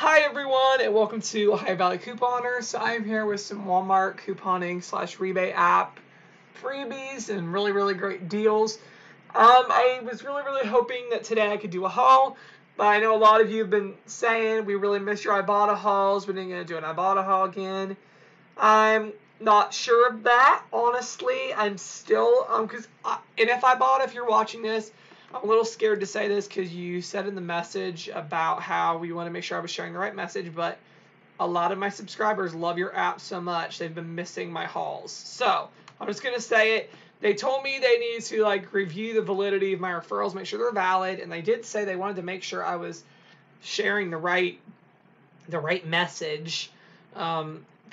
Hi everyone, and welcome to High Valley Couponer. So I'm here with some Walmart couponing / rebate app freebies and really great deals. I was really hoping that today I could do a haul, but I know a lot of you have been saying we really miss your Ibotta hauls. We're going to do an Ibotta haul again. I'm not sure of that, honestly. I'm still, and if Ibotta, if you're watching this, I'm a little scared to say this because you said in the message about how we want to make sure I was sharing the right message, but a lot of my subscribers love your app so much they've been missing my hauls. So I'm just going to say it. They told me they needed to review the validity of my referrals, make sure they're valid, and they did say they wanted to make sure I was sharing the right message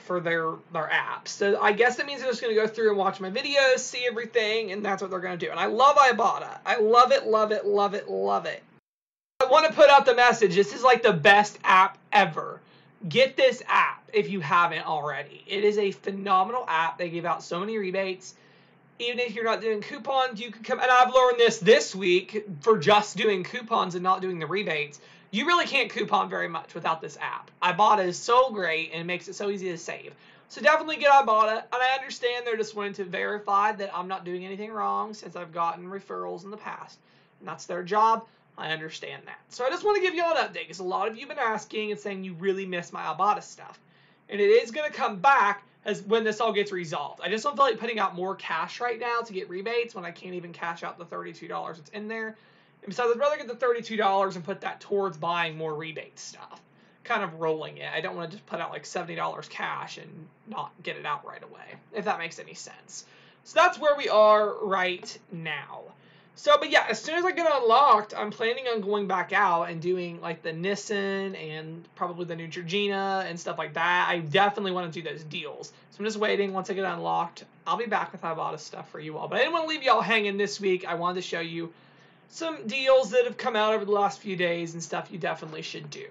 for their app. So I guess that means they're just going to go through and watch my videos, see everything, and that's what they're going to do. And I love Ibotta. I love it. I want to put out the message. This is like the best app ever. Get this app if you haven't already. It is a phenomenal app. They give out so many rebates. Even if you're not doing coupons, you can come. And I've learned this week for just doing coupons and not doing the rebates. You really can't coupon very much without this app. Ibotta is so great and it makes it so easy to save. So definitely get Ibotta. And I understand they're just wanting to verify that I'm not doing anything wrong since I've gotten referrals in the past. And that's their job. I understand that. So I just want to give you all an update because a lot of you have been asking and saying you really miss my Ibotta stuff. And it is going to come back when this all gets resolved. I just don't feel like putting out more cash right now to get rebates when I can't even cash out the $32 that's in there. And besides, I'd rather get the $32 and put that towards buying more rebate stuff. Kind of rolling it. I don't want to just put out like $70 cash and not get it out right away, if that makes any sense. So that's where we are right now. So, but yeah, as soon as I get unlocked, I'm planning on going back out and doing like the Nissan and probably the Neutrogena and stuff like that. I definitely want to do those deals. So I'm just waiting. Once I get unlocked, I'll be back with Ibotta stuff for you all. But I didn't want to leave y'all hanging this week. I wanted to show you some deals that have come out over the last few days and stuff you definitely should do.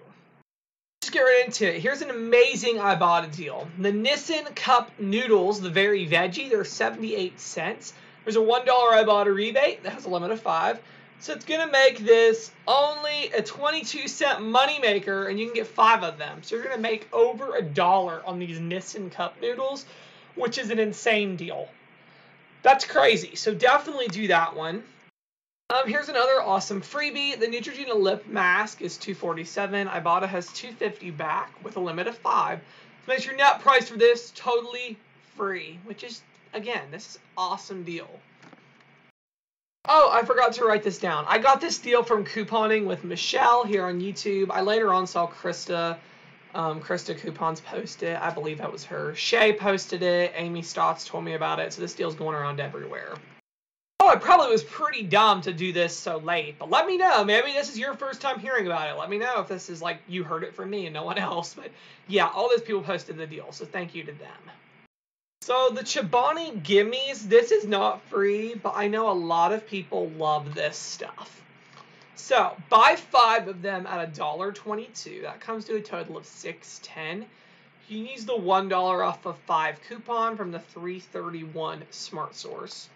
Let's get right into it. Here's an amazing Ibotta deal. The Nissan Cup Noodles, the very veggie, they're 78 cents. There's a $1 Ibotta rebate that has a limit of 5. So it's going to make this only a 22-cent moneymaker, and you can get 5 of them. So you're going to make over $1 on these Nissan Cup Noodles, which is an insane deal. That's crazy. So definitely do that one. Here's another awesome freebie. The Neutrogena Lip Mask is $2.47. Ibotta has $2.50 back with a limit of 5. So makes your net price for this totally free, which is, again, this is an awesome deal. Oh, I forgot to write this down. I got this deal from Couponing with Michelle here on YouTube. I later on saw Krista Coupons post it. I believe that was her. Shay posted it. Amy Stotts told me about it. So this deal's going around everywhere. Oh, I probably was pretty dumb to do this so late, but let me know. Maybe this is your first time hearing about it. Let me know if this is like you heard it from me and no one else. But yeah, all those people posted the deal, so thank you to them. So the Chobani Gimmies, this is not free, but I know a lot of people love this stuff. So buy 5 of them at $1.22. That comes to a total of $6.10. You can use the $1 off of 5 coupon from the 331 Smart Source.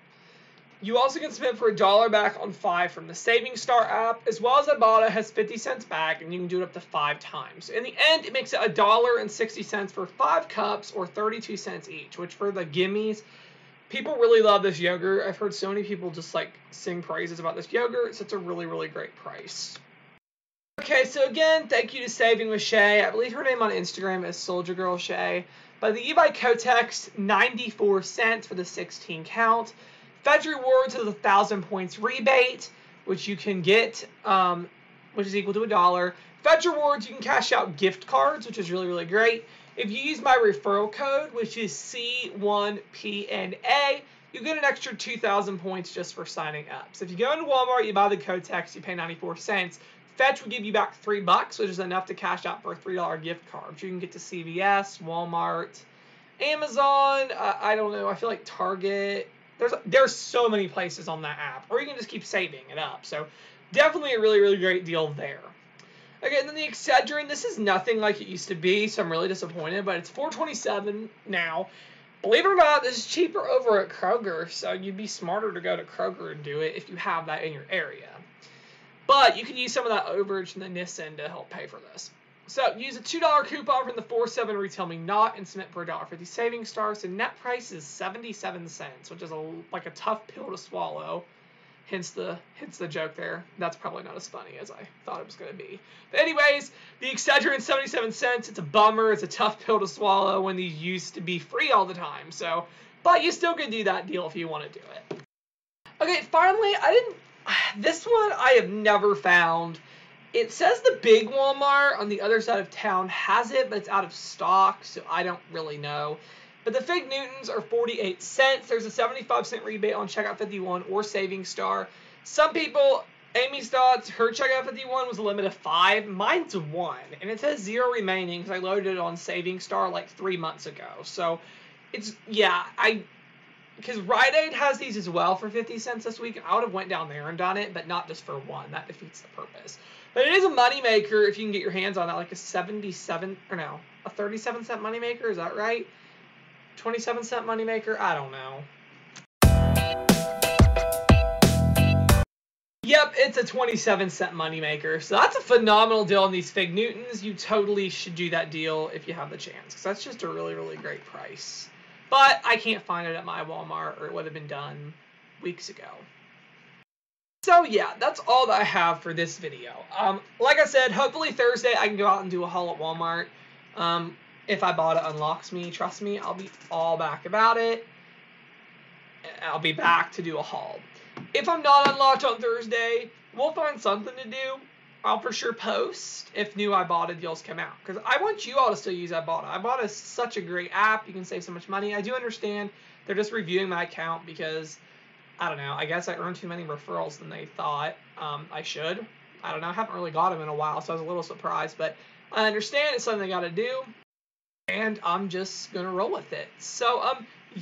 You also can spend for $1 back on 5 from the Savings Star app, as well as Ibotta has 50 cents back, and you can do it up to 5 times. In the end, it makes it $1.60 for 5 cups, or 32 cents each, which for the gimmies, people really love this yogurt. I've heard so many people just sing praises about this yogurt, so it's a really great price. Okay, so again, thank you to Saving with Shay. I believe her name on Instagram is Soldier Girl Shay. But the Ebike Kotex, 94 cents for the 16 count. Fetch Rewards is a 1,000 points rebate, which you can get, which is equal to $1. Fetch Rewards, you can cash out gift cards, which is really great. If you use my referral code, which is C1PNA, you get an extra 2,000 points just for signing up. So if you go into Walmart, you buy the Kotex, you pay 94 cents. Fetch will give you back $3, which is enough to cash out for a $3 gift card. You can get to CVS, Walmart, Amazon, I don't know, I feel like Target. There's so many places on that app, or you can just keep saving it up. So definitely a really great deal there. Okay, and then the Excedrin, this is nothing like it used to be, so I'm really disappointed, but it's $4.27 now. Believe it or not, this is cheaper over at Kroger, so you'd be smarter to go to Kroger and do it if you have that in your area. But you can use some of that overage in the Nissan to help pay for this. So use a $2 coupon from the 4-7 retail me not and submit for $1.50 savings star. So net price is 77 cents, which is like a tough pill to swallow. Hence the joke there. That's probably not as funny as I thought it was going to be. But anyways, the Excedrin 77 cents. It's a bummer. It's a tough pill to swallow when these used to be free all the time. So, but you still can do that deal if you want to do it. Okay, finally, this one I have never found. It says the big Walmart on the other side of town has it, but it's out of stock, so I don't really know. But the Fig Newtons are 48 cents. There's a 75-cent rebate on Checkout 51 or Savings Star. Some people, Amy's thoughts, her Checkout 51 was a limit of 5. Mine's 1, and it says 0 remaining because I loaded it on Savings Star like 3 months ago. So, it's, yeah, because Rite Aid has these as well for 50 cents this week, and I would have went down there and done it, but not just for 1. That defeats the purpose. But it is a moneymaker if you can get your hands on that, like a 37 cent moneymaker. Is that right? 27-cent moneymaker? I don't know. Yep, it's a 27-cent moneymaker. So that's a phenomenal deal on these Fig Newtons. You totally should do that deal if you have the chance, because that's just a really, really great price. But I can't find it at my Walmart, or it would have been done weeks ago. So yeah, that's all that I have for this video. Like I said, hopefully Thursday I can go out and do a haul at Walmart. If Ibotta unlocks me, trust me, I'll be all back about it. I'll be back to do a haul. If I'm not unlocked on Thursday, we'll find something to do. I'll for sure post if new Ibotta deals come out, because I want you all to still use Ibotta. Ibotta is such a great app. You can save so much money. I do understand they're just reviewing my account because, I don't know, I guess I earned too many referrals than they thought I should. I don't know. I haven't really got them in a while, so I was a little surprised. But I understand it's something they got to do, and I'm just going to roll with it. So,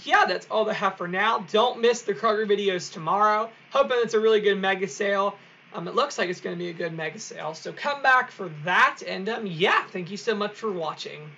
yeah, that's all I have for now. Don't miss the Kroger videos tomorrow. Hoping it's a really good mega sale. It looks like it's going to be a good mega sale. So come back for that. And, yeah, thank you so much for watching.